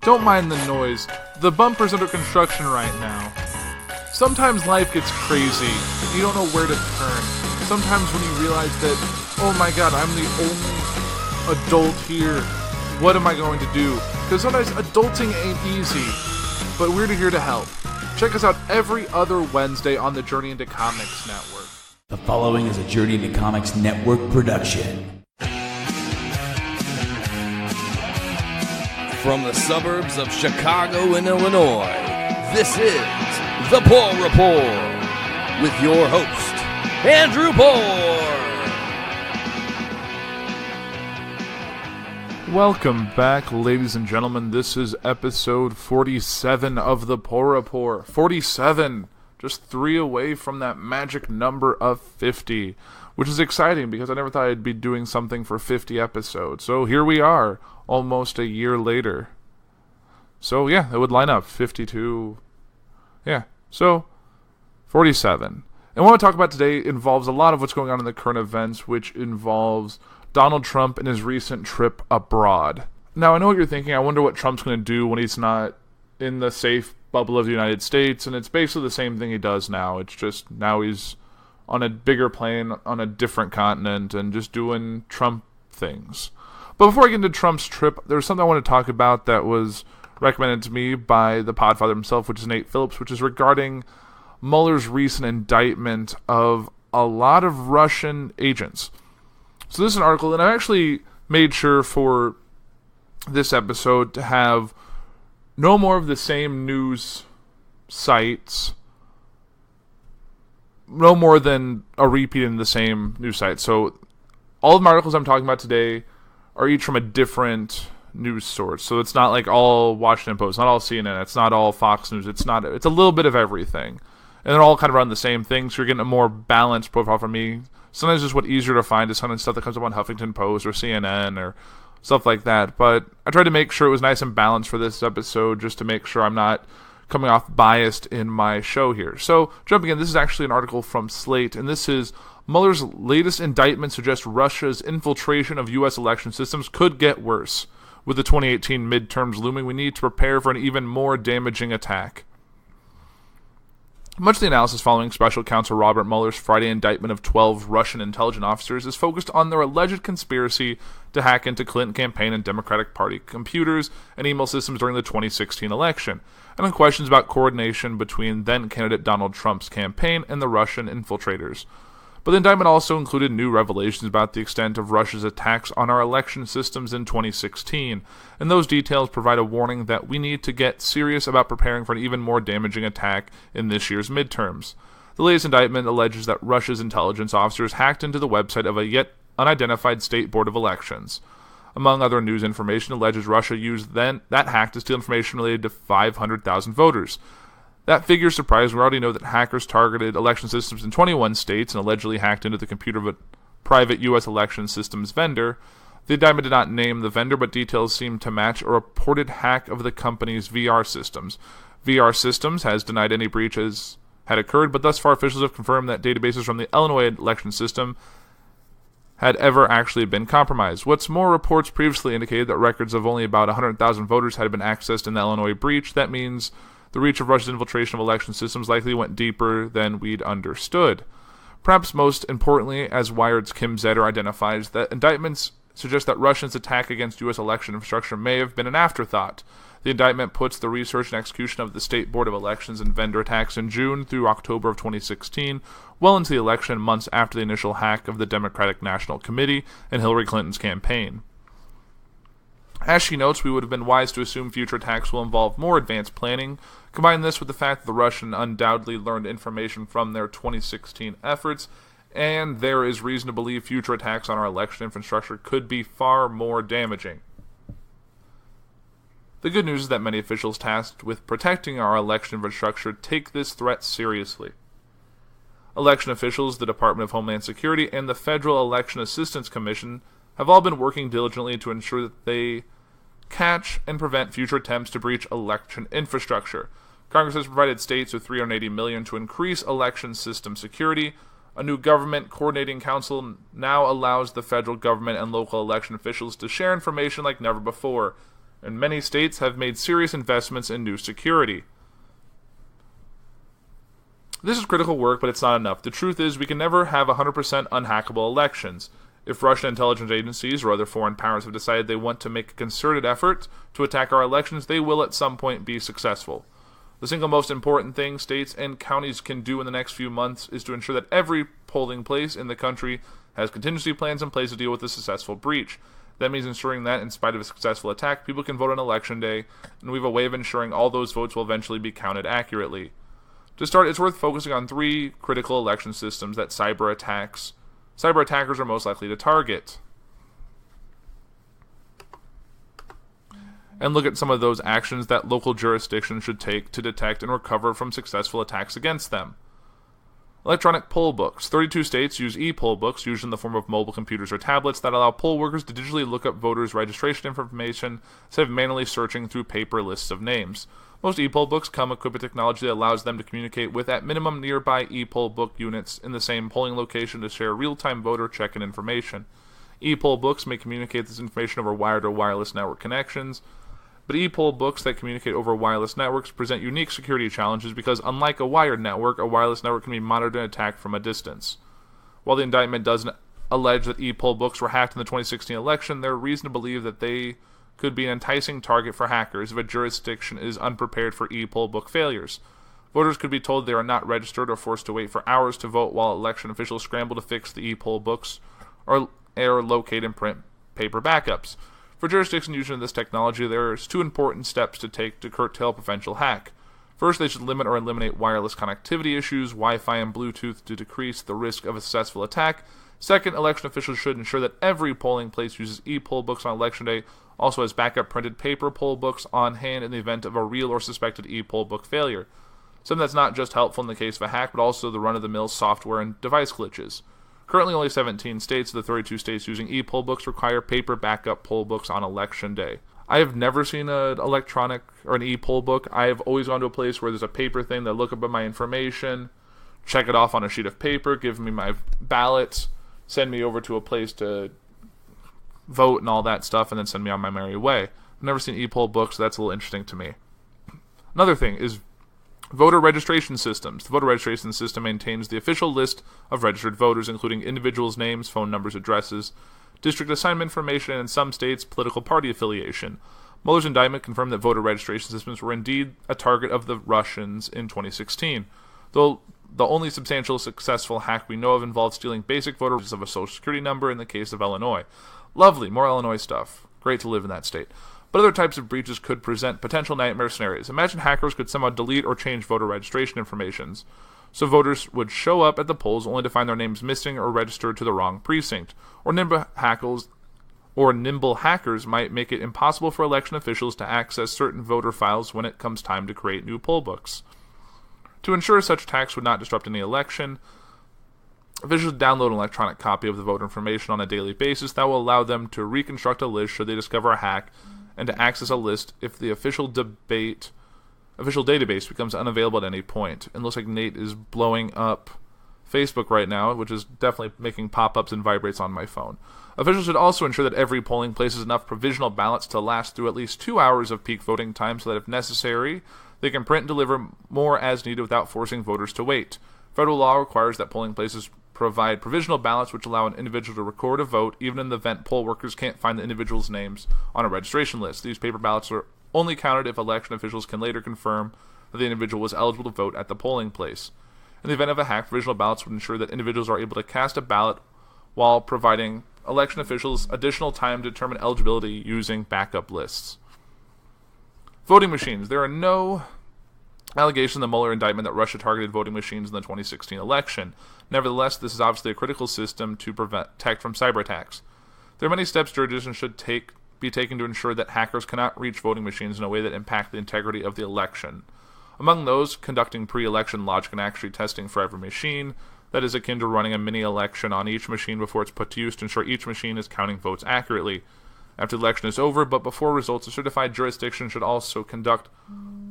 Don't mind the noise. The bumper's under construction right now. Sometimes life gets crazy. You don't know where to turn. Sometimes when you realize that, oh my god, I'm the only adult here. What am I going to do? Because sometimes adulting ain't easy. But we're here to help. Check us out every other Wednesday on the Journey into Comics Network. The following is a Journey into Comics Network production. From the suburbs of Chicago and Illinois, this is the Puhr Report with your host, Andrew Puhr. Welcome back, ladies and gentlemen. This is episode 47 of the Puhr Report. 47, just 3 away from that magic number of 50, which is exciting because I never thought I'd be doing something for 50 episodes. So here we are, almost a year later. So yeah, it would line up 52. Yeah, so 47. And what I want to talk about today involves a lot of what's going on in the current events, which involves Donald Trump and his recent trip abroad. Now, I know what you're thinking. I wonder what Trump's going to do when he's not in the safe bubble of the United States, and it's basically the same thing he does now. It's just now he's on a bigger plane, on a different continent, and just doing Trump things. But before I get into Trump's trip, there's something I want to talk about that was recommended to me by the podfather himself, which is Nate Phillips, which is regarding Mueller's recent indictment of a lot of Russian agents. So this is an article, and I actually made sure for this episode to have no more of the same news sites, no more than a repeat in the same news site. So all of the articles I'm talking about today are each from a different news source. So it's not like all Washington Post, not all CNN, it's not all Fox News, it's a little bit of everything. And they're all kind of around the same thing, so you're getting a more balanced profile from me. Sometimes it's what's easier to find is sometimes stuff that comes up on Huffington Post or CNN or stuff like that. But I tried to make sure it was nice and balanced for this episode just to make sure I'm not coming off biased in my show here. So jumping in, this is actually an article from Slate, and this is Mueller's latest indictment suggests Russia's infiltration of U.S. election systems could get worse. With the 2018 midterms looming, we need to prepare for an even more damaging attack. Much of the analysis following Special Counsel Robert Mueller's Friday indictment of 12 Russian intelligence officers is focused on their alleged conspiracy to hack into Clinton campaign and Democratic Party computers and email systems during the 2016 election, and on questions about coordination between then-candidate Donald Trump's campaign and the Russian infiltrators. But the indictment also included new revelations about the extent of Russia's attacks on our election systems in 2016, and those details provide a warning that we need to get serious about preparing for an even more damaging attack in this year's midterms. The latest indictment alleges that Russia's intelligence officers hacked into the website of a yet unidentified state board of elections. Among other news information, alleges Russia used that hack to steal information related to 500,000 voters. That figure is surprising. We already know that hackers targeted election systems in 21 states and allegedly hacked into the computer of a private U.S. election systems vendor. The indictment did not name the vendor, but details seem to match a reported hack of the company's VR systems. VR Systems has denied any breaches had occurred, but thus far officials have confirmed that databases from the Illinois election system had ever actually been compromised. What's more, reports previously indicated that records of only about 100,000 voters had been accessed in the Illinois breach. That means the reach of Russia's infiltration of election systems likely went deeper than we'd understood. Perhaps most importantly, as Wired's Kim Zetter identifies, that indictments suggest that Russians' attack against U.S. election infrastructure may have been an afterthought. The indictment puts the research and execution of the State Board of Elections and vendor attacks in June through October of 2016, well into the election, months after the initial hack of the Democratic National Committee and Hillary Clinton's campaign. As she notes, we would have been wise to assume future attacks will involve more advanced planning. Combine this with the fact that the Russians undoubtedly learned information from their 2016 efforts, and there is reason to believe future attacks on our election infrastructure could be far more damaging. The good news is that many officials tasked with protecting our election infrastructure take this threat seriously. Election officials, the Department of Homeland Security, and the Federal Election Assistance Commission have all been working diligently to ensure that they catch and prevent future attempts to breach election infrastructure. Congress has provided states with $380 million to increase election system security. A new government coordinating council now allows the federal government and local election officials to share information like never before. and many states have made serious investments in new security. This is critical work, but it's not enough. The truth is, we can never have 100% unhackable elections. If Russian intelligence agencies or other foreign powers have decided they want to make a concerted effort to attack our elections, they will at some point be successful. The single most important thing states and counties can do in the next few months is to ensure that every polling place in the country has contingency plans in place to deal with a successful breach. That means ensuring that, in spite of a successful attack, people can vote on election day, and we have a way of ensuring all those votes will eventually be counted accurately. To start, it's worth focusing on 3 critical election systems that cyber attackers are most likely to target, and look at some of those actions that local jurisdictions should take to detect and recover from successful attacks against them. Electronic poll books. 32 states use e-poll books, usually in the form of mobile computers or tablets, that allow poll workers to digitally look up voters' registration information instead of manually searching through paper lists of names. Most e-poll books come equipped with technology that allows them to communicate with, at minimum, nearby e-poll book units in the same polling location to share real-time voter check-in information. E-poll books may communicate this information over wired or wireless network connections, but e-poll books that communicate over wireless networks present unique security challenges because, unlike a wired network, a wireless network can be monitored and attacked from a distance. While the indictment doesn't allege that e-poll books were hacked in the 2016 election, there is reason to believe that they could be an enticing target for hackers if a jurisdiction is unprepared for e-poll book failures. Voters could be told they are not registered or forced to wait for hours to vote while election officials scramble to fix the e-poll books or locate and print paper backups. For jurisdictions using this technology, there are 2 important steps to take to curtail a potential hack. First, they should limit or eliminate wireless connectivity issues, Wi-Fi and Bluetooth, to decrease the risk of a successful attack. Second, election officials should ensure that every polling place uses e-poll books on election day, also has backup printed paper poll books on hand in the event of a real or suspected e-poll book failure. Something that's not just helpful in the case of a hack, but also the run-of-the-mill software and device glitches. Currently, only 17 states of the 32 states using e-poll books require paper backup poll books on election day. I have never seen an electronic or an e-poll book. I have always gone to a place where there's a paper thing that look up at my information, check it off on a sheet of paper, give me my ballot, send me over to a place to vote and all that stuff, and then send me on my merry way. I've never seen e-poll books, so that's a little interesting to me. Another thing is voter registration systems. The voter registration system maintains the official list of registered voters, including individuals' names, phone numbers, addresses, district assignment information, and in some states, political party affiliation. Mueller's indictment confirmed that voter registration systems were indeed a target of the Russians in 2016, though the only substantial successful hack we know of involved stealing basic voter registers of a social security number in the case of Illinois. Lovely, more Illinois stuff. Great to live in that state. But other types of breaches could present potential nightmare scenarios. Imagine hackers could somehow delete or change voter registration information, so voters would show up at the polls only to find their names missing or registered to the wrong precinct. Or nimble hackers might make it impossible for election officials to access certain voter files when it comes time to create new poll books. To ensure such attacks would not disrupt any election, officials download an electronic copy of the voter information on a daily basis that will allow them to reconstruct a list should they discover a hack, and to access a list if the official database becomes unavailable at any point. And it looks like Nate is blowing up Facebook right now, which is definitely making pop-ups and vibrates on my phone. Officials should also ensure that every polling place has enough provisional ballots to last through at least 2 hours of peak voting time so that if necessary, they can print and deliver more as needed without forcing voters to wait. Federal law requires that polling places provide provisional ballots which allow an individual to record a vote even in the event poll workers can't find the individual's names on a registration list. These paper ballots are only counted if election officials can later confirm that the individual was eligible to vote at the polling place. In the event of a hack, provisional ballots would ensure that individuals are able to cast a ballot while providing election officials additional time to determine eligibility using backup lists. Voting machines. There are no allegations in the Mueller indictment that Russia targeted voting machines in the 2016 election. Nevertheless, this is obviously a critical system to protect from cyber attacks. There are many steps jurisdictions should be taken to ensure that hackers cannot reach voting machines in a way that impact the integrity of the election. Among those, conducting pre-election logic and accuracy testing for every machine, that is akin to running a mini-election on each machine before it's put to use to ensure each machine is counting votes accurately. After the election is over, but before results, a certified jurisdiction should also conduct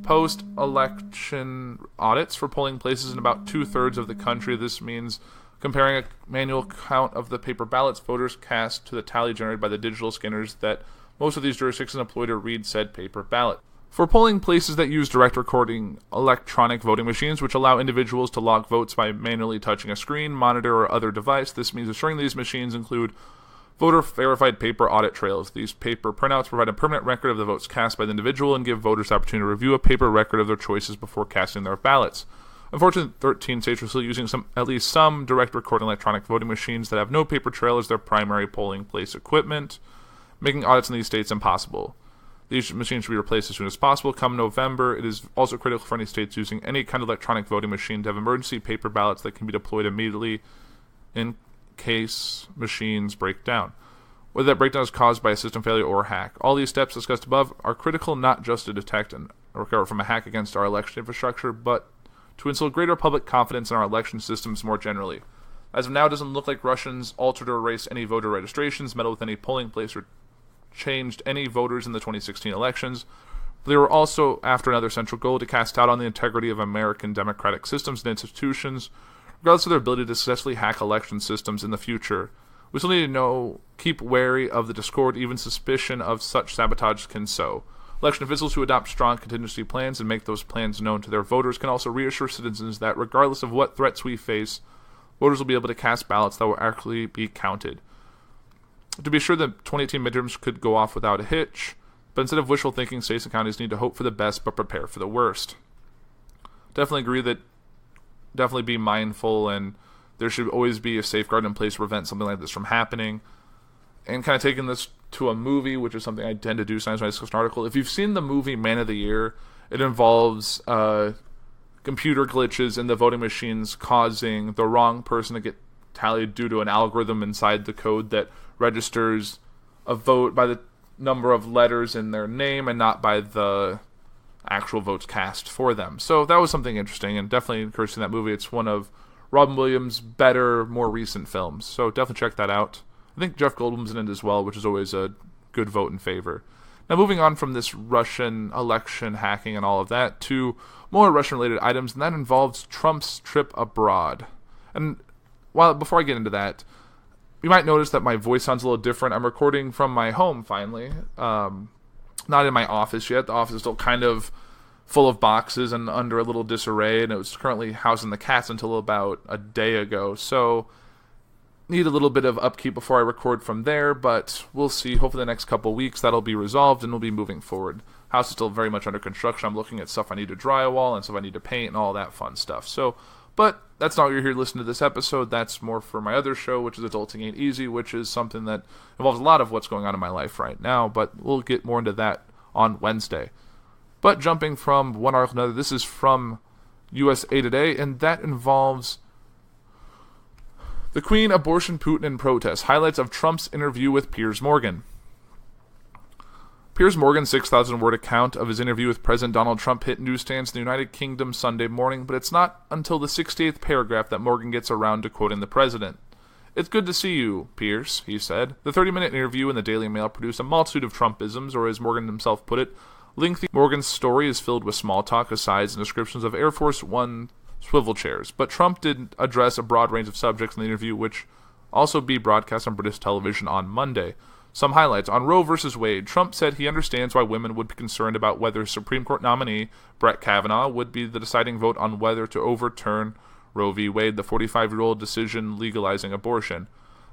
post-election audits for polling places in about 2/3 of the country. This means comparing a manual count of the paper ballots voters cast to the tally generated by the digital scanners that Most of these jurisdictions employ to read said paper ballot. For polling places that use direct recording electronic voting machines, which allow individuals to log votes by manually touching a screen, monitor, or other device, this means assuring these machines include voter-verified paper audit trails. These paper printouts provide a permanent record of the votes cast by the individual and give voters the opportunity to review a paper record of their choices before casting their ballots. Unfortunately, 13 states are still using at least some direct recording electronic voting machines that have no paper trail as their primary polling place equipment, making audits in these states impossible. These machines should be replaced as soon as possible. Come November, it is also critical for any states using any kind of electronic voting machine to have emergency paper ballots that can be deployed immediately in case machines break down, whether that breakdown is caused by a system failure or hack. All these steps discussed above are critical not just to detect and recover from a hack against our election infrastructure, but to instill greater public confidence in our election systems more generally. As of now, it doesn't look like Russians altered or erased any voter registrations, meddled with any polling place, or changed any voters in the 2016 elections. They were also after another central goal: to cast doubt on the integrity of American democratic systems and institutions, regardless of their ability to successfully hack election systems in the future. We still need to keep wary of the discord even suspicion of such sabotage can sow. Election officials who adopt strong contingency plans and make those plans known to their voters can also reassure citizens that regardless of what threats we face, voters will be able to cast ballots that will actually be counted. To be sure, the 2018 midterms could go off without a hitch, but instead of wishful thinking, states and counties need to hope for the best but prepare for the worst. Definitely agree that definitely be mindful, and there should always be a safeguard in place to prevent something like this from happening. And kind of taking this to a movie, which is something I tend to do sometimes when I discuss an article. If you've seen the movie Man of the Year, it involves computer glitches in the voting machines causing the wrong person to get tallied due to an algorithm inside the code that registers a vote by the number of letters in their name and not by the actual votes cast for them. So that was something interesting, and definitely encouraging that movie. It's one of Robin Williams' better, more recent films, so definitely check that out. I think Jeff Goldblum's in it as well, which is always a good vote in favor. Now, moving on from this Russian election hacking and all of that to more Russian-related items, and that involves Trump's trip abroad. And before I get into that, you might notice that my voice sounds a little different. I'm recording from my home, finally. Not in my office yet. The office is still kind of full of boxes and under a little disarray, and it was currently housing the cats until about a day ago. So, need a little bit of upkeep before I record from there, but we'll see. Hopefully the next couple weeks that'll be resolved and we'll be moving forward. House is still very much under construction. I'm looking at stuff I need to drywall and stuff I need to paint and all that fun stuff. So, but that's not what you're here to listen to this episode. That's more for my other show, which is Adulting Ain't Easy, which is something that involves a lot of what's going on in my life right now, but we'll get more into that on Wednesday. But jumping from one article to another, this is from USA Today, and that involves the Queen, abortion, Putin, and protests. Highlights of Trump's interview with Piers Morgan. Piers Morgan's 6,000-word account of his interview with President Donald Trump hit newsstands in the United Kingdom Sunday morning, but it's not until the 68th paragraph that Morgan gets around to quoting the president. "It's good to see you, Piers," he said. The 30-minute interview in the Daily Mail produced a multitude of Trumpisms, or as Morgan himself put it, lengthy. Morgan's story is filled with small talk, asides, and descriptions of Air Force One swivel chairs, but Trump did address a broad range of subjects in the interview, which also be broadcast on British television on Monday. Some highlights. On Roe v. Wade, Trump said he understands why women would be concerned about whether Supreme Court nominee Brett Kavanaugh would be the deciding vote on whether to overturn Roe v. Wade, the 45-year-old decision legalizing abortion.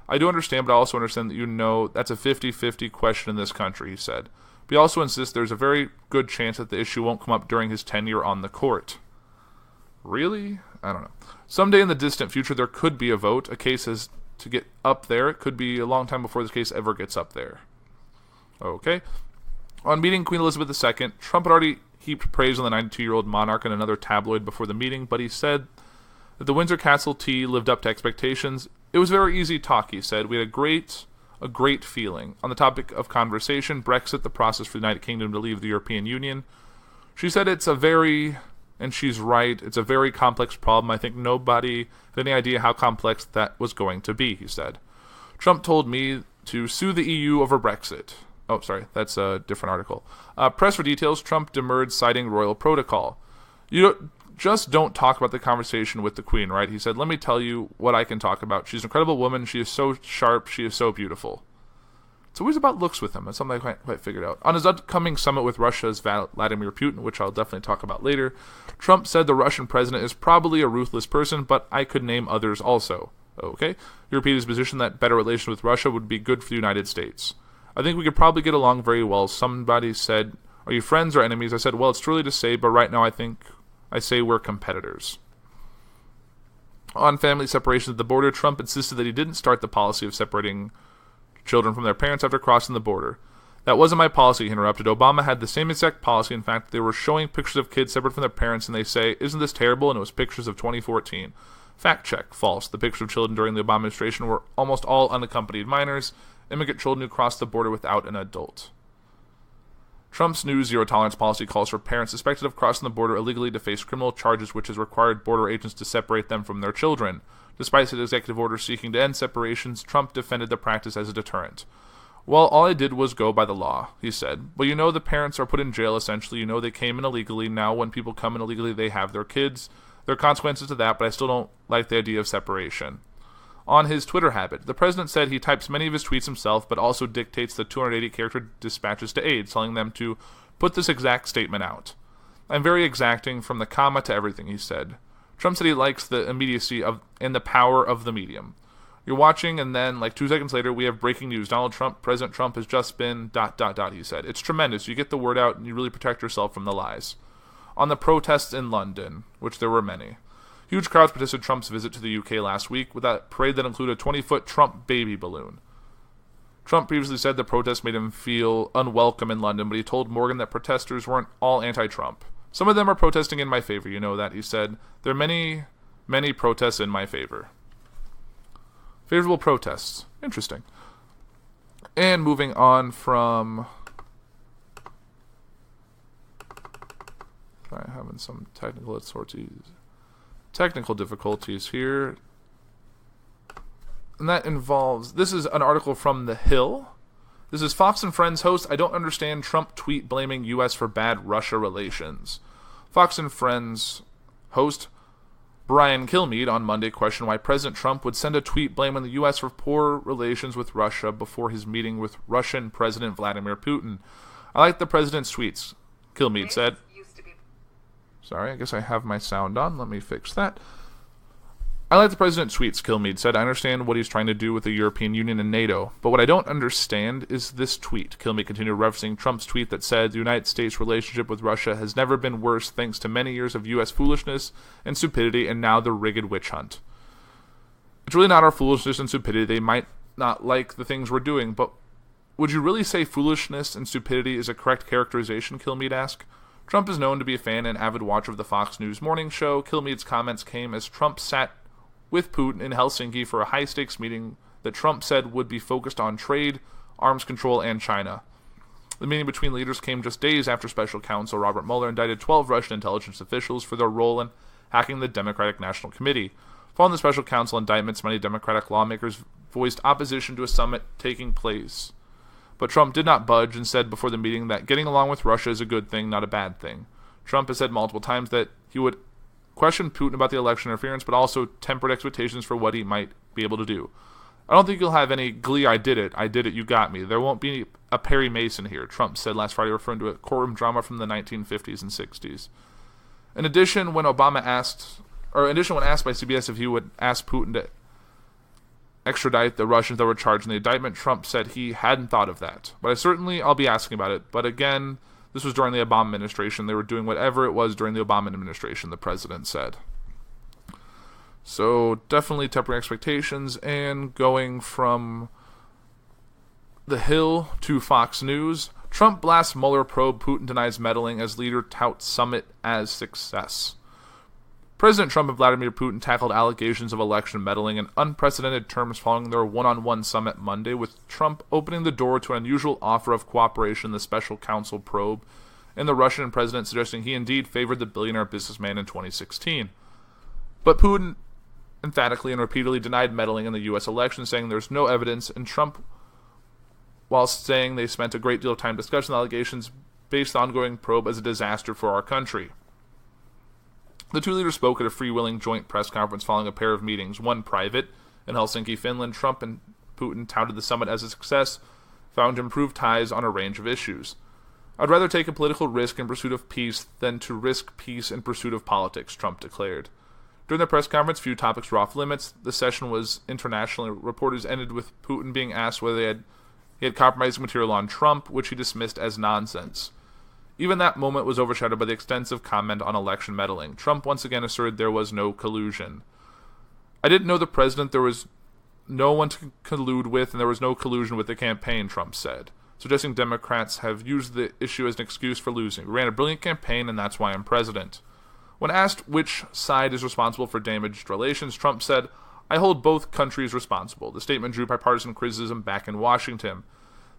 "I do understand, but I also understand that you know that's a 50-50 question in this country," he said. But he also insists there's a very good chance that the issue won't come up during his tenure on the court. Really? I don't know. Someday in the distant future, there could be a vote. A case has to get up there. It could be a long time before this case ever gets up there. Okay. On meeting Queen Elizabeth II, Trump had already heaped praise on the 92-year-old monarch in another tabloid before the meeting, but he said that the Windsor Castle tea lived up to expectations. "It was very easy talk," he said. "We had a great feeling. On the topic of conversation, Brexit, the process for the United Kingdom to leave the European Union, she said and she's right, it's a very complex problem. I think nobody had any idea how complex that was going to be," he said. Trump told me to sue the EU over Brexit. Oh, sorry, that's a different article. Press for details, Trump demurred, citing royal protocol. "You just don't talk about the conversation with the Queen, right?" he said. "Let me tell you what I can talk about. She's an incredible woman. She is so sharp. She is so beautiful." It's always about looks with him. That's something I can't quite figured out. On his upcoming summit with Russia's Vladimir Putin, which I'll definitely talk about later, Trump said the Russian president is probably a ruthless person, but I could name others also. Okay? He repeated his position that better relations with Russia would be good for the United States. I think we could probably get along very well. Somebody said, are you friends or enemies? I said, well, it's too early to say, but right now I say we're competitors. On family separation at the border, Trump insisted that he didn't start the policy of separating children from their parents after crossing the border. That wasn't my policy, he interrupted. Obama had the same exact policy. In fact, they were showing pictures of kids separate from their parents, and they say, isn't this terrible? And it was pictures of 2014. Fact check, false. The pictures of children during the Obama administration were almost all unaccompanied minors, immigrant children who crossed the border without an adult. Trump's new zero-tolerance policy calls for parents suspected of crossing the border illegally to face criminal charges, which has required border agents to separate them from their children. Despite his executive order seeking to end separations, Trump defended the practice as a deterrent. Well, all I did was go by the law, he said. Well, you know the parents are put in jail, essentially. You know they came in illegally. Now when people come in illegally, they have their kids. There are consequences to that, but I still don't like the idea of separation. On his Twitter habit, the president said he types many of his tweets himself, but also dictates the 280-character dispatches to aides, telling them to put this exact statement out. I'm very exacting from the comma to everything, he said. Trump said he likes the immediacy of and the power of the medium. You're watching, and then, 2 seconds later, we have breaking news. President Trump has just been ... he said. It's tremendous. You get the word out, and you really protect yourself from the lies. On the protests in London, which there were many, huge crowds protested Trump's visit to the UK last week with that parade that included a 20-foot Trump baby balloon. Trump previously said the protest made him feel unwelcome in London, but he told Morgan that protesters weren't all anti-Trump. Some of them are protesting in my favor, you know that, he said. There are many, many protests in my favor. Favorable protests. Interesting. And moving on from... Sorry, having some technical difficulties here. And that involves... This is an article from The Hill. This is Fox and Friends host, I don't understand Trump tweet blaming U.S. for bad Russia relations. Fox and Friends host Brian Kilmeade on Monday questioned why President Trump would send a tweet blaming the U.S. for poor relations with Russia before his meeting with Russian President Vladimir Putin. I like the president's tweets, Kilmeade said. Sorry, I guess I have my sound on. Let me fix that. I like the president's tweets, Kilmeade said. I understand what he's trying to do with the European Union and NATO. But what I don't understand is this tweet. Kilmeade continued referencing Trump's tweet that said the United States' relationship with Russia has never been worse thanks to many years of U.S. foolishness and stupidity and now the rigged witch hunt. It's really not our foolishness and stupidity. They might not like the things we're doing, but would you really say foolishness and stupidity is a correct characterization, Kilmeade asked? Trump is known to be a fan and avid watcher of the Fox News morning show. Kilmeade's comments came as Trump sat with Putin in Helsinki for a high-stakes meeting that Trump said would be focused on trade, arms control, and China. The meeting between leaders came just days after Special Counsel Robert Mueller indicted 12 Russian intelligence officials for their role in hacking the Democratic National Committee. Following the Special Counsel indictments, many Democratic lawmakers voiced opposition to a summit taking place. But Trump did not budge and said before the meeting that getting along with Russia is a good thing, not a bad thing. Trump has said multiple times that he would questioned Putin about the election interference, but also tempered expectations for what he might be able to do. I don't think you'll have any glee, I did it, you got me. There won't be a Perry Mason here, Trump said last Friday, referring to a courtroom drama from the 1950s and 60s. In addition, when asked by CBS if he would ask Putin to extradite the Russians that were charged in the indictment, Trump said he hadn't thought of that. But I'll be asking about it. But again, this was during the Obama administration. They were doing whatever it was during the Obama administration, the president said. So definitely tempering expectations. And going from The Hill to Fox News, Trump blasts Mueller probe, Putin denies meddling as leader touts summit as success. President Trump and Vladimir Putin tackled allegations of election meddling in unprecedented terms following their one-on-one summit Monday, with Trump opening the door to an unusual offer of cooperation in the special counsel probe, and the Russian president suggesting he indeed favored the billionaire businessman in 2016. But Putin emphatically and repeatedly denied meddling in the U.S. election, saying there's no evidence, and Trump, while saying they spent a great deal of time discussing the allegations, based the ongoing probe as a disaster for our country. The two leaders spoke at a freewheeling joint press conference following a pair of meetings, one private in Helsinki, Finland. Trump and Putin touted the summit as a success, found to improve ties on a range of issues. "I'd rather take a political risk in pursuit of peace than to risk peace in pursuit of politics," Trump declared. During the press conference, few topics were off limits. The session was internationally reporters ended with Putin being asked whether he had compromising material on Trump, which he dismissed as nonsense. Even that moment was overshadowed by the extensive comment on election meddling. Trump once again asserted there was no collusion. "I didn't know the president. There was no one to collude with, and there was no collusion with the campaign," Trump said, suggesting Democrats have used the issue as an excuse for losing. "We ran a brilliant campaign, and that's why I'm president." When asked which side is responsible for damaged relations, Trump said, "I hold both countries responsible." The statement drew bipartisan criticism back in Washington.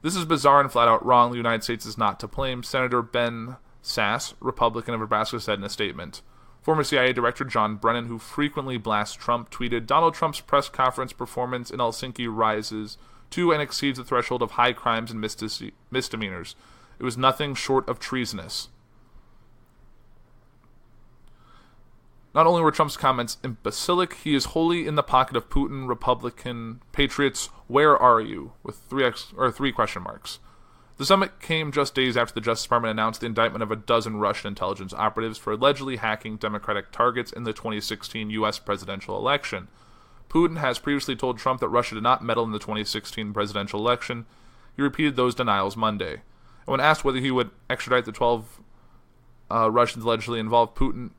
"This is bizarre and flat-out wrong. The United States is not to blame," Senator Ben Sasse, Republican of Nebraska, said in a statement. Former CIA Director John Brennan, who frequently blasts Trump, tweeted, "Donald Trump's press conference performance in Helsinki rises to and exceeds the threshold of high crimes and misdemeanors. It was nothing short of treasonous." Not only were Trump's comments imbecilic, he is wholly in the pocket of Putin, Republican patriots. "Where are you?" with three question marks. The summit came just days after the Justice Department announced the indictment of a dozen Russian intelligence operatives for allegedly hacking Democratic targets in the 2016 U.S. presidential election. Putin has previously told Trump that Russia did not meddle in the 2016 presidential election. He repeated those denials Monday. And when asked whether he would extradite the 12 Russians allegedly involved, Putin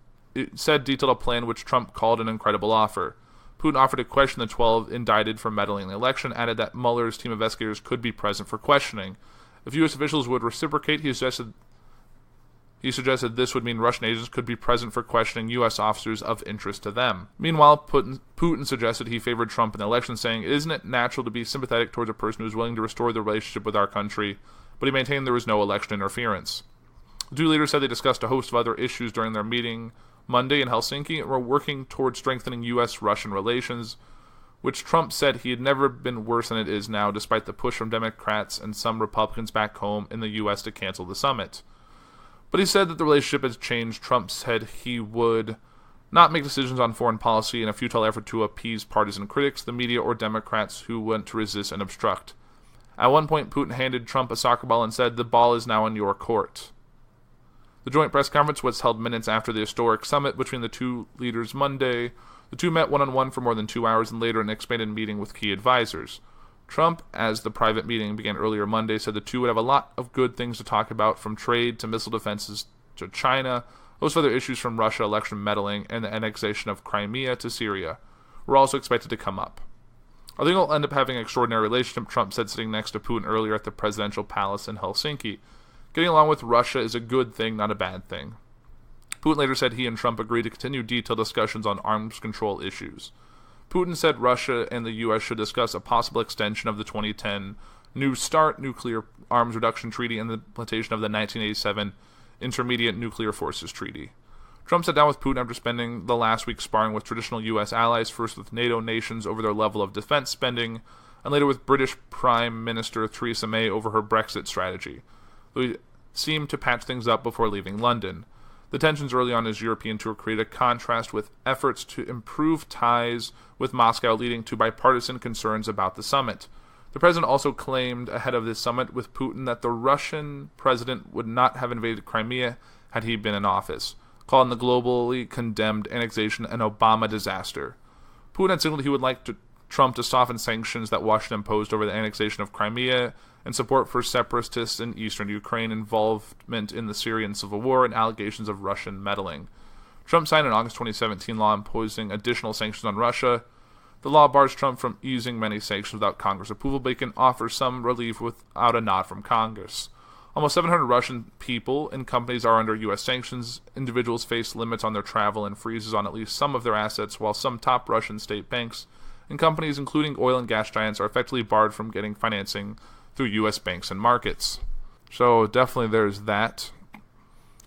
said detailed a plan which Trump called an incredible offer. Putin offered to question the 12 indicted for meddling in the election, added that Mueller's team of investigators could be present for questioning. If U.S. officials would reciprocate, he suggested this would mean Russian agents could be present for questioning U.S. officers of interest to them. Meanwhile, Putin suggested he favored Trump in the election, saying, "Isn't it natural to be sympathetic towards a person who is willing to restore the relationship with our country?" But he maintained there was no election interference. The two leaders said they discussed a host of other issues during their meeting Monday in Helsinki and were working towards strengthening U.S.-Russian relations, which Trump said he had never been worse than it is now, despite the push from Democrats and some Republicans back home in the U.S. to cancel the summit. But he said that the relationship has changed. Trump said he would not make decisions on foreign policy in a futile effort to appease partisan critics, the media, or Democrats who want to resist and obstruct. At one point, Putin handed Trump a soccer ball and said, "The ball is now in your court." The joint press conference was held minutes after the historic summit between the two leaders Monday. The two met one-on-one for more than 2 hours and later an expanded meeting with key advisors. Trump, as the private meeting began earlier Monday, said the two would have a lot of good things to talk about, from trade to missile defenses to China, host of other issues from Russia election meddling and the annexation of Crimea to Syria were also expected to come up. "I think we'll end up having an extraordinary relationship," Trump said, sitting next to Putin earlier at the presidential palace in Helsinki. "Getting along with Russia is a good thing, not a bad thing." Putin later said he and Trump agreed to continue detailed discussions on arms control issues. Putin said Russia and the U.S. should discuss a possible extension of the 2010 New START nuclear arms reduction treaty and the implementation of the 1987 Intermediate Nuclear Forces Treaty. Trump sat down with Putin after spending the last week sparring with traditional U.S. allies, first with NATO nations over their level of defense spending, and later with British Prime Minister Theresa May over her Brexit strategy. They seemed to patch things up before leaving London. The tensions early on in his European tour created a contrast with efforts to improve ties with Moscow, leading to bipartisan concerns about the summit. The president also claimed ahead of this summit with Putin that the Russian president would not have invaded Crimea had he been in office, calling the globally condemned annexation an Obama disaster. Putin had signaled he would like Trump to soften sanctions that Washington imposed over the annexation of Crimea and support for separatists in eastern Ukraine, involvement in the Syrian civil war, and allegations of Russian meddling. Trump signed an August 2017 law imposing additional sanctions on Russia. The law bars Trump from using many sanctions without Congress approval, but he can offer some relief without a nod from Congress. Almost 700 Russian people and companies are under U.S. sanctions. Individuals face limits on their travel and freezes on at least some of their assets, while some top Russian state banks and companies, including oil and gas giants, are effectively barred from getting financing through U.S. banks and markets. So definitely there's that.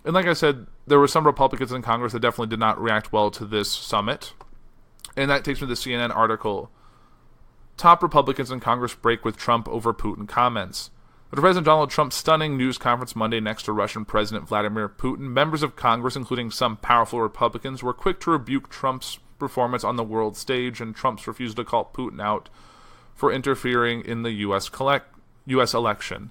And like I said, there were some Republicans in Congress that definitely did not react well to this summit. And that takes me to the CNN article. Top Republicans in Congress break with Trump over Putin comments. After President Donald Trump's stunning news conference Monday next to Russian President Vladimir Putin, members of Congress, including some powerful Republicans, were quick to rebuke Trump's performance on the world stage and Trump's refusal to call Putin out for interfering in the U.S. U.S. election.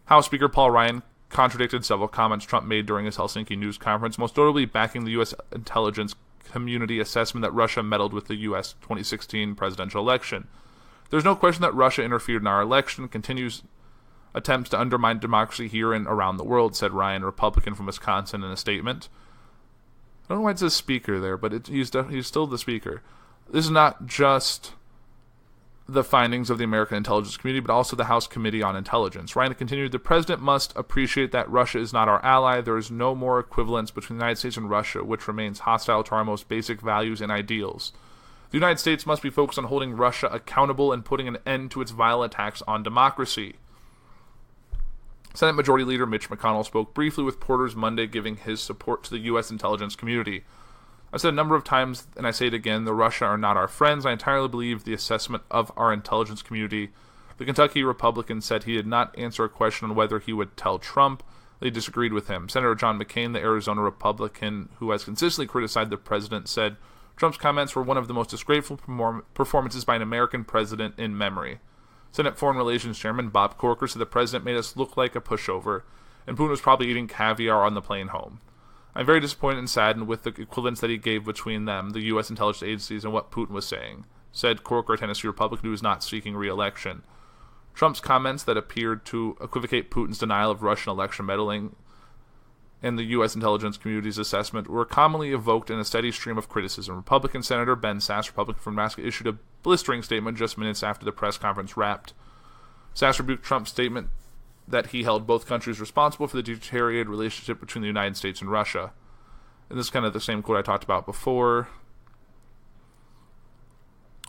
House Speaker Paul Ryan contradicted several comments Trump made during his Helsinki news conference, most notably backing the U.S. intelligence community assessment that Russia meddled with the U.S. 2016 presidential election. There's no question that Russia interfered in our election, continues attempts to undermine democracy here and around the world, said Ryan, a Republican from Wisconsin, in a statement. I don't know why it says speaker there, but he's still the speaker. This is not just the findings of the American intelligence community, but also the House Committee on Intelligence. Ryan continued, the president must appreciate that Russia is not our ally. There is no more equivalence between the United States and Russia, which remains hostile to our most basic values and ideals. The United States must be focused on holding Russia accountable and putting an end to its vile attacks on democracy. Senate Majority Leader Mitch McConnell spoke briefly with Porters Monday, giving his support to the U.S. intelligence community. I've said a number of times, and I say it again, the Russia are not our friends. I entirely believe the assessment of our intelligence community. The Kentucky Republican said he did not answer a question on whether he would tell Trump. They disagreed with him. Senator John McCain, the Arizona Republican, who has consistently criticized the president, said Trump's comments were one of the most disgraceful performances by an American president in memory. Senate Foreign Relations Chairman Bob Corker said the president made us look like a pushover, and Putin was probably eating caviar on the plane home. I'm very disappointed and saddened with the equivalence that he gave between them, the U.S. intelligence agencies, and what Putin was saying, said Corker, a Tennessee Republican who is not seeking re-election. Trump's comments that appeared to equivocate Putin's denial of Russian election meddling and the U.S. intelligence community's assessment were commonly evoked in a steady stream of criticism. Republican Senator Ben Sasse, Republican from Nebraska, issued a blistering statement just minutes after the press conference wrapped. Sasse rebuked Trump's statement that he held both countries responsible for the deteriorated relationship between the United States and Russia. And this is kind of the same quote I talked about before.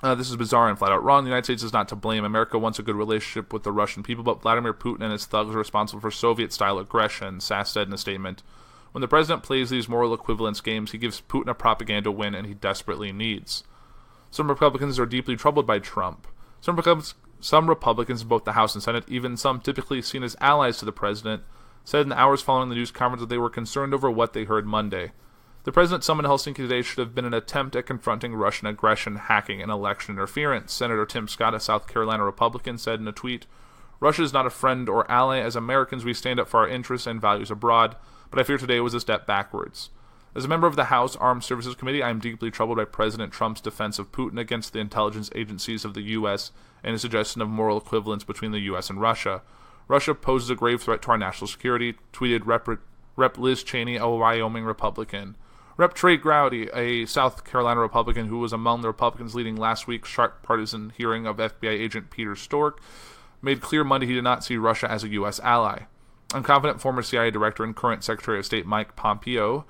This is bizarre and flat out wrong. The United States is not to blame. America wants a good relationship with the Russian people, but Vladimir Putin and his thugs are responsible for Soviet-style aggression, Sasse said in a statement. When the president plays these moral equivalence games, he gives Putin a propaganda win and he desperately needs. Some Republicans are deeply troubled by Trump. Some Republicans in both the House and Senate, even some typically seen as allies to the president, said in the hours following the news conference that they were concerned over what they heard Monday. The president summoned Helsinki today should have been an attempt at confronting Russian aggression, hacking, and election interference. Senator Tim Scott, a South Carolina Republican, said in a tweet, Russia is not a friend or ally. As Americans, we stand up for our interests and values abroad, but I fear today was a step backwards. As a member of the House Armed Services Committee, I am deeply troubled by President Trump's defense of Putin against the intelligence agencies of the U.S. and his suggestion of moral equivalence between the U.S. and Russia. Russia poses a grave threat to our national security, tweeted Rep. Liz Cheney, a Wyoming Republican. Rep. Trey Gowdy, a South Carolina Republican who was among the Republicans leading last week's sharp partisan hearing of FBI agent Peter Strzok, made clear Monday he did not see Russia as a U.S. ally. I'm confident former CIA Director and current Secretary of State Mike Pompeo,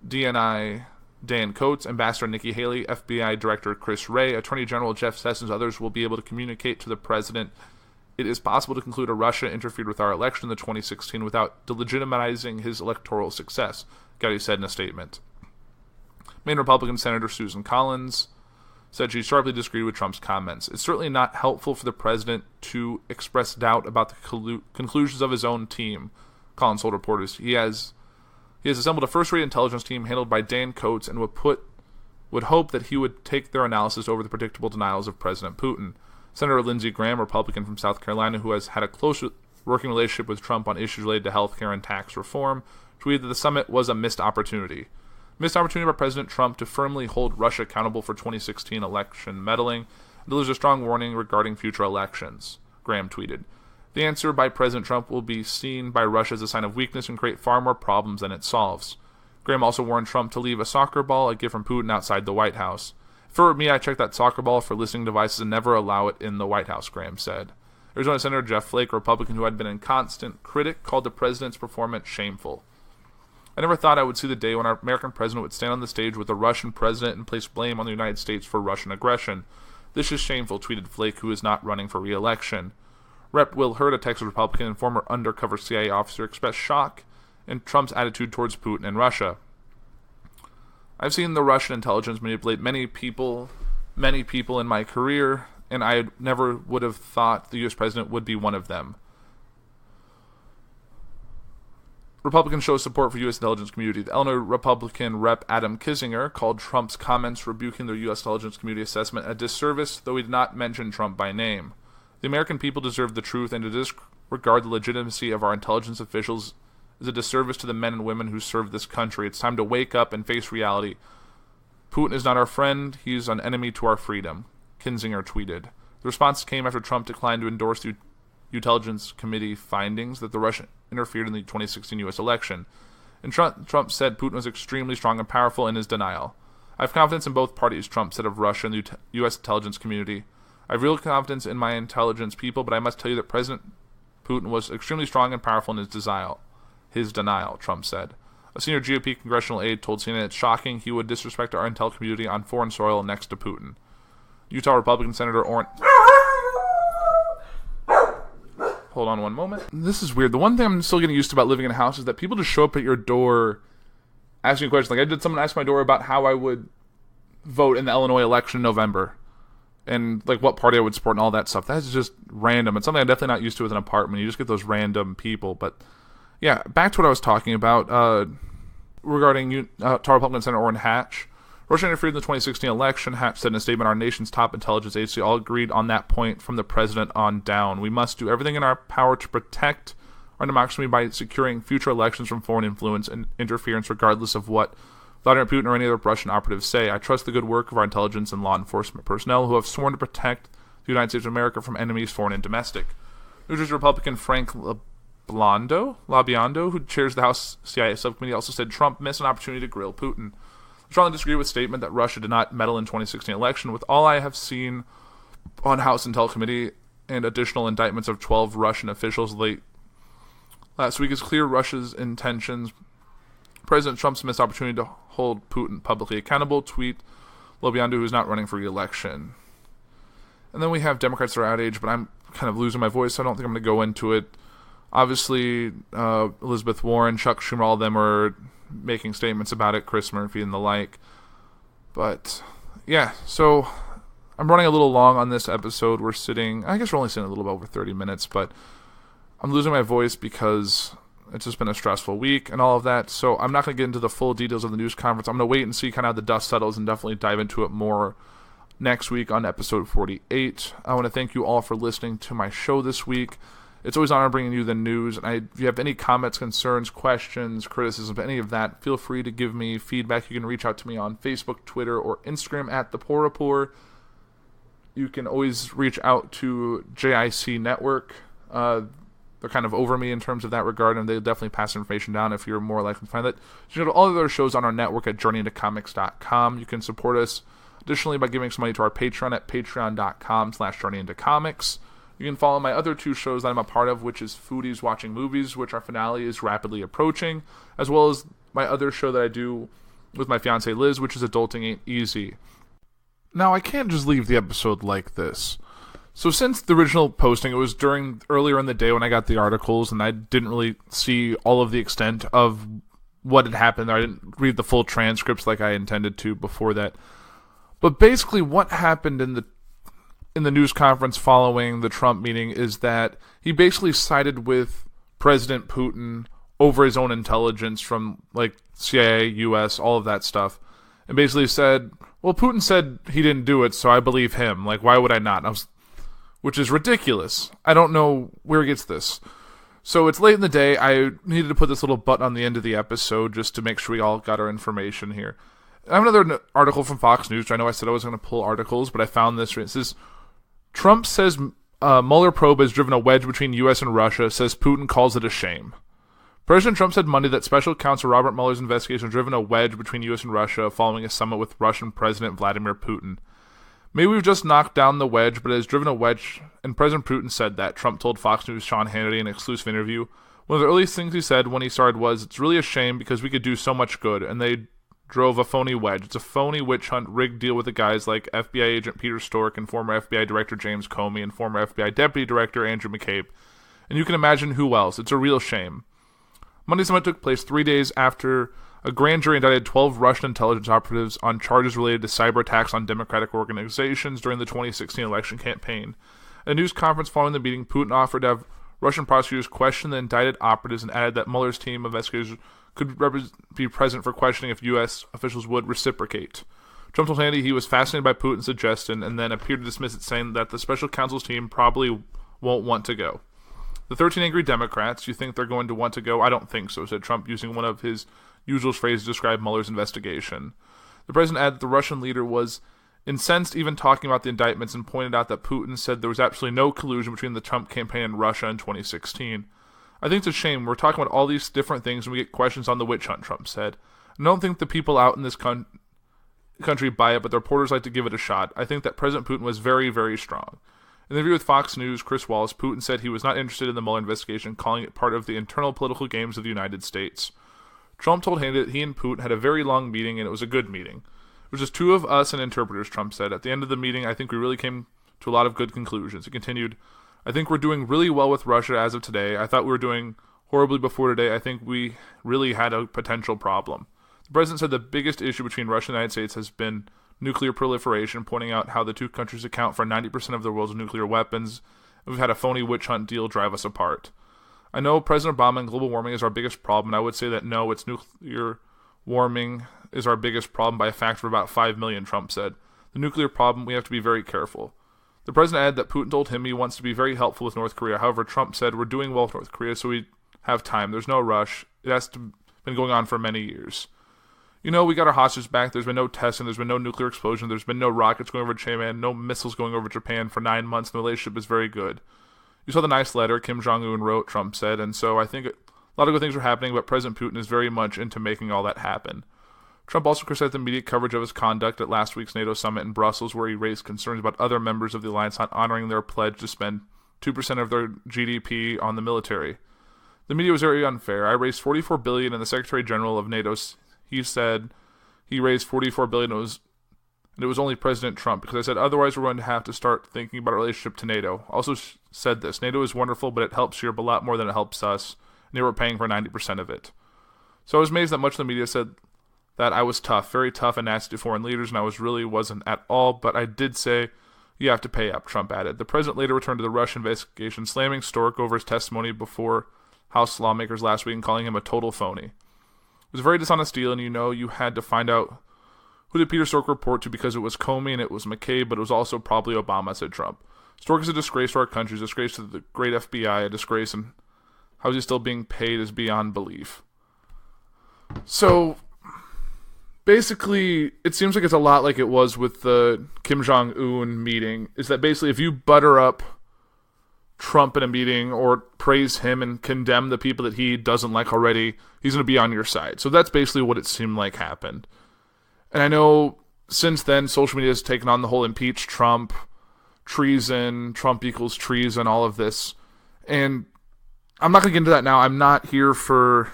DNI Dan Coates, Ambassador Nikki Haley, FBI Director Chris Wray, Attorney General Jeff Sessions, others will be able to communicate to the President it is possible to conclude Russia interfered with our election in the 2016 without delegitimizing his electoral success, Gowdy said in a statement. Maine Republican Senator Susan Collins said she sharply disagreed with Trump's comments. It's certainly not helpful for the president to express doubt about the conclusions of his own team, Collins told reporters. He has assembled a first-rate intelligence team handled by Dan Coates and would hope that he would take their analysis over the predictable denials of President Putin. Senator Lindsey Graham, Republican from South Carolina, who has had a close working relationship with Trump on issues related to health care and tax reform, tweeted that the summit was a missed opportunity. Missed opportunity by President Trump to firmly hold Russia accountable for 2016 election meddling and delivers a strong warning regarding future elections, Graham tweeted. The answer by President Trump will be seen by Russia as a sign of weakness and create far more problems than it solves. Graham also warned Trump to leave a soccer ball, a gift from Putin, outside the White House. For me, I check that soccer ball for listening devices and never allow it in the White House, Graham said. Arizona Senator Jeff Flake, a Republican who had been a constant critic, called the president's performance shameful. I never thought I would see the day when our American president would stand on the stage with the Russian president and place blame on the United States for Russian aggression. This is shameful, tweeted Flake, who is not running for re-election. Rep. Will Hurd, a Texas Republican and former undercover CIA officer, expressed shock in Trump's attitude towards Putin and Russia. I've seen the Russian intelligence manipulate many people in my career, and I never would have thought the U.S. president would be one of them. Republicans show support for U.S. intelligence community. The Illinois Republican Rep. Adam Kinzinger called Trump's comments rebuking the U.S. intelligence community assessment a disservice, though he did not mention Trump by name. The American people deserve the truth, and to disregard the legitimacy of our intelligence officials is a disservice to the men and women who serve this country. It's time to wake up and face reality. Putin is not our friend. He's an enemy to our freedom, Kinzinger tweeted. The response came after Trump declined to endorse the Intelligence Committee findings that the Russia interfered in the 2016 U.S. election. And Trump said Putin was extremely strong and powerful in his denial. I have confidence in both parties, Trump said of Russia and the U.S. intelligence community. I have real confidence in my intelligence people, but I must tell you that President Putin was extremely strong and powerful in his denial, Trump said. A senior GOP congressional aide told CNN it's shocking he would disrespect our intel community on foreign soil next to Putin. Utah Republican Senator Orrin... Hold on one moment. This is weird. The one thing I'm still getting used to about living in a house is that people just show up at your door asking you questions. Like, I did someone ask my door about how I would vote in the Illinois election in November. And, like, what party I would support and all that stuff. That's just random. It's something I'm definitely not used to with an apartment. You just get those random people. But, yeah, back to what I was talking about regarding Utah Republican Senator Orrin Hatch. Russia interfered in the 2016 election. Hatch said in a statement, our nation's top intelligence agency all agreed on that point from the president on down. We must do everything in our power to protect our democracy by securing future elections from foreign influence and interference, regardless of what Vladimir Putin or any other Russian operatives say. I trust the good work of our intelligence and law enforcement personnel who have sworn to protect the United States of America from enemies, foreign and domestic. New Jersey Republican Frank LaBiondo, who chairs the House CIA subcommittee, also said Trump missed an opportunity to grill Putin. I strongly disagree with the statement that Russia did not meddle in 2016 election. With all I have seen on House Intel Committee and additional indictments of 12 Russian officials late last week, is clear Russia's intentions. President Trump's missed opportunity to hold Putin publicly accountable. Tweet LaBiondo, who is not running for re-election. And then we have Democrats that are outraged, but I'm kind of losing my voice, so I don't think I'm going to go into it. Obviously, Elizabeth Warren, Chuck Schumer, all of them are making statements about it, Chris Murphy and the like. But, yeah, so I'm running a little long on this episode. We're only sitting a little bit over 30 minutes, but I'm losing my voice because it's just been a stressful week and all of that. So I'm not going to get into the full details of the news conference. I'm going to wait and see kind of how the dust settles and definitely dive into it more next week on episode 48. I want to thank you all for listening to my show this week. It's always an honor bringing you the news. And if you have any comments, concerns, questions, criticism, any of that, feel free to give me feedback. You can reach out to me on Facebook, Twitter, or Instagram at the Puhr Report. You can always reach out to JIC Network. They're kind of over me in terms of that regard, and they'll definitely pass information down if you're more likely to find that. You can go to all the other shows on our network at journeyintocomics.com. You can support us additionally by giving some money to our Patreon at patreon.com/journeyintocomics. You can follow my other two shows that I'm a part of, which is Foodies Watching Movies, which our finale is rapidly approaching, as well as my other show that I do with my fiancée Liz, which is Adulting Ain't Easy. Now, I can't just leave the episode like this. So since the original posting, it was earlier in the day when I got the articles, and I didn't really see all of the extent of what had happened. I didn't read the full transcripts like I intended to before that. But basically what happened in the news conference following the Trump meeting is that he basically sided with President Putin over his own intelligence from, like, CIA, US, all of that stuff, and basically said, well, Putin said he didn't do it, so I believe him. Like, why would I not? Which is ridiculous. I don't know where he gets this. So it's late in the day. I needed to put this little button on the end of the episode just to make sure we all got our information here. I have another article from Fox News. I know I said I was going to pull articles, but I found this. It says, Trump says Mueller probe has driven a wedge between U.S. and Russia, says Putin calls it a shame. President Trump said Monday that special counsel Robert Mueller's investigation has driven a wedge between U.S. and Russia following a summit with Russian President Vladimir Putin. Maybe we've just knocked down the wedge, but it has driven a wedge, and President Putin said that, Trump told Fox News' Sean Hannity in an exclusive interview. One of the earliest things he said when he started was, it's really a shame because we could do so much good, and they drove a phony wedge. It's a phony witch hunt rigged deal with the guys like FBI agent Peter Strzok and former FBI Director James Comey and former FBI Deputy Director Andrew McCabe. And you can imagine who else. It's a real shame. Monday's summit took place 3 days after a grand jury indicted 12 Russian intelligence operatives on charges related to cyber attacks on Democratic organizations during the 2016 election campaign. At a news conference following the meeting, Putin offered to have Russian prosecutors question the indicted operatives and added that Mueller's team of investigators could be present for questioning if U.S. officials would reciprocate. Trump told Hannity he was fascinated by Putin's suggestion and then appeared to dismiss it, saying that the special counsel's team probably won't want to go. The 13 angry Democrats, you think they're going to want to go? I don't think so, said Trump, using one of his usual phrases to describe Mueller's investigation. The president added that the Russian leader was incensed even talking about the indictments and pointed out that Putin said there was absolutely no collusion between the Trump campaign and Russia in 2016. I think it's a shame. We're talking about all these different things and we get questions on the witch hunt, Trump said. I don't think the people out in this country buy it, but the reporters like to give it a shot. I think that President Putin was very, very strong. In an interview with Fox News' Chris Wallace, Putin said he was not interested in the Mueller investigation, calling it part of the internal political games of the United States. Trump told Hannity that he and Putin had a very long meeting, and it was a good meeting. It was just two of us and interpreters, Trump said. At the end of the meeting, I think we really came to a lot of good conclusions. He continued, I think we're doing really well with Russia as of today. I thought we were doing horribly before today. I think we really had a potential problem. The president said the biggest issue between Russia and the United States has been nuclear proliferation, pointing out how the two countries account for 90% of the world's nuclear weapons. We've had a phony witch hunt deal drive us apart. I know President Obama and global warming is our biggest problem, and I would say that no, it's nuclear warming is our biggest problem by a factor of about 5 million, Trump said. The nuclear problem, we have to be very careful. The president added that Putin told him he wants to be very helpful with North Korea. However, Trump said, we're doing well with North Korea, so we have time. There's no rush. It has been going on for many years. You know, we got our hostages back. There's been no testing. There's been no nuclear explosion. There's been no rockets going over Japan, no missiles going over Japan for 9 months. And the relationship is very good. You saw the nice letter Kim Jong-un wrote, Trump said, and so I think a lot of good things are happening, but President Putin is very much into making all that happen. Trump also criticized the media coverage of his conduct at last week's NATO summit in Brussels, where he raised concerns about other members of the alliance not honoring their pledge to spend 2% of their GDP on the military. The media was very unfair. I raised $44 billion, and the Secretary General of NATO, he said he raised $44 billion, and it was only President Trump, because I said otherwise we're going to have to start thinking about our relationship to NATO. I also said this, NATO is wonderful, but it helps Europe a lot more than it helps us, and they were paying for 90% of it. So I was amazed that much of the media said that I was tough, very tough and nasty to foreign leaders, and I really wasn't at all, but I did say, you have to pay up, Trump added. The president later returned to the Russian investigation, slamming Stork over his testimony before House lawmakers last week and calling him a total phony. It was a very dishonest deal, and you know you had to find out who did Peter Stork report to, because it was Comey and it was McCabe, but it was also probably Obama, said Trump. Stork is a disgrace to our country, a disgrace to the great FBI, a disgrace, and how is he still being paid is beyond belief. So basically, it seems like it's a lot like it was with the Kim Jong-un meeting, is that basically if you butter up Trump in a meeting or praise him and condemn the people that he doesn't like already, he's going to be on your side. So that's basically what it seemed like happened. And I know since then, social media has taken on the whole impeach Trump, treason, Trump equals treason, all of this. And I'm not going to get into that now. I'm not here for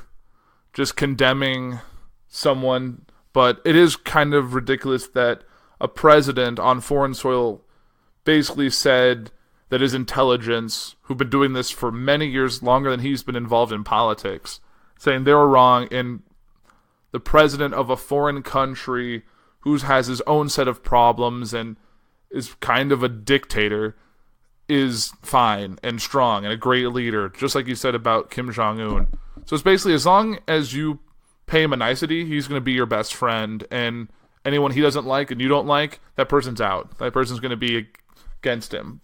just condemning someone, but it is kind of ridiculous that a president on foreign soil basically said that his intelligence, who've been doing this for many years, longer than he's been involved in politics, saying they were wrong, and the president of a foreign country who has his own set of problems and is kind of a dictator is fine and strong and a great leader, just like you said about Kim Jong-un. So it's basically, as long as you pay him a nicety, he's going to be your best friend, and anyone he doesn't like and you don't like, that person's out. That person's going to be against him.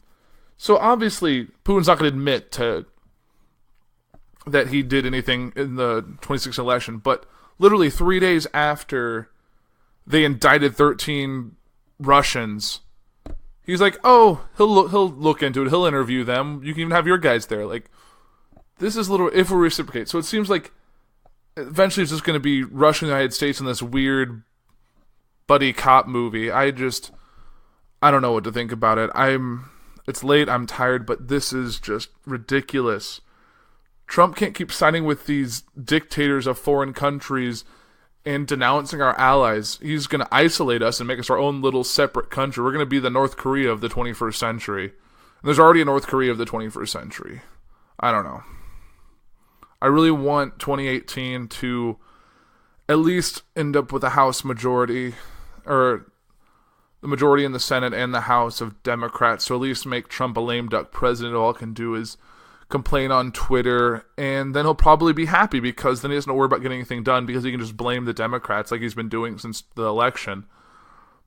So obviously, Putin's not going to admit that he did anything in the 2016 election, but literally 3 days after they indicted 13 Russians, he's like, oh, he'll look into it, he'll interview them, you can even have your guys there. Like, this is little, if we reciprocate. So it seems like eventually it's just going to be Russia and the United States in this weird buddy cop movie. I don't know what to think about it. It's late, I'm tired, but this is just ridiculous. Trump can't keep siding with these dictators of foreign countries and denouncing our allies. He's going to isolate us and make us our own little separate country. We're going to be the North Korea of the 21st century. And there's already a North Korea of the 21st century. I don't know. I really want 2018 to at least end up with a House majority, or the majority in the Senate and the House of Democrats, so at least make Trump a lame duck president. All he can do is complain on Twitter, and then he'll probably be happy, because then he doesn't worry about getting anything done, because he can just blame the Democrats like he's been doing since the election.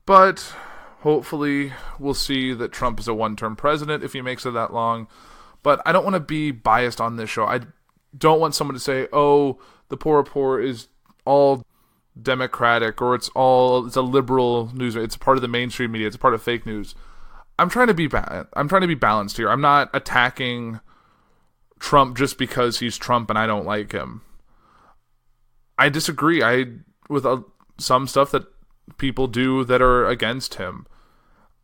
But hopefully we'll see that Trump is a one-term president if he makes it that long. But I don't want to be biased on this show. I don't want someone to say, oh, the Puhr Report is all Democratic, or it's a liberal news. It's part of the mainstream media. It's a part of fake news. I'm trying to be balanced here. I'm not attacking Trump just because he's Trump and I don't like him. I disagree with some stuff that people do that are against him.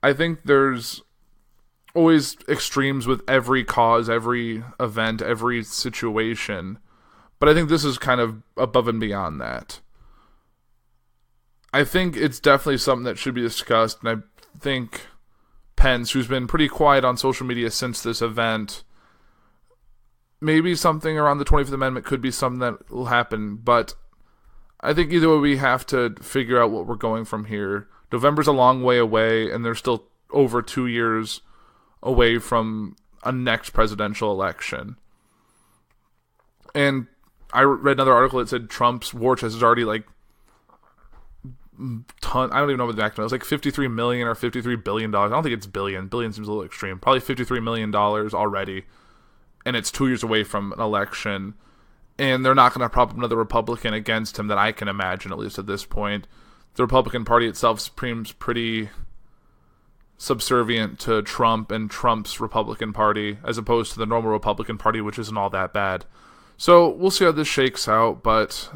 I think there's always extremes with every cause, every event, every situation. But I think this is kind of above and beyond that. I think it's definitely something that should be discussed, and I think Pence, who's been pretty quiet on social media since this event, maybe something around the 25th Amendment could be something that will happen, but I think either way we have to figure out what we're going from here. November's a long way away, and there's still over 2 years away from a next presidential election. And I read another article that said Trump's war chest is already like I don't even know what the exact amount. It was like $53 million or $53 billion. I don't think it's billion. Billion seems a little extreme. Probably $53 million already. And it's 2 years away from an election. And they're not going to prop up another Republican against him that I can imagine, at least at this point. The Republican Party itself seems pretty subservient to Trump and Trump's Republican Party, as opposed to the normal Republican Party, which isn't all that bad. So we'll see how this shakes out, but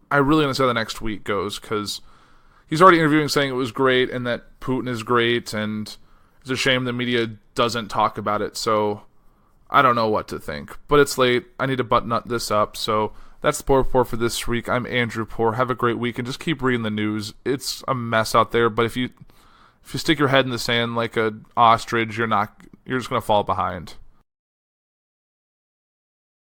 I really want to see how the next week goes, because he's already interviewing saying it was great and that Putin is great, and it's a shame the media doesn't talk about it, so I don't know what to think. But it's late. I need to button this up, so that's the Puhr Report for this week. I'm Andrew Puhr. Have a great week, and just keep reading the news. It's a mess out there, but if you stick your head in the sand like an ostrich, you're just going to fall behind.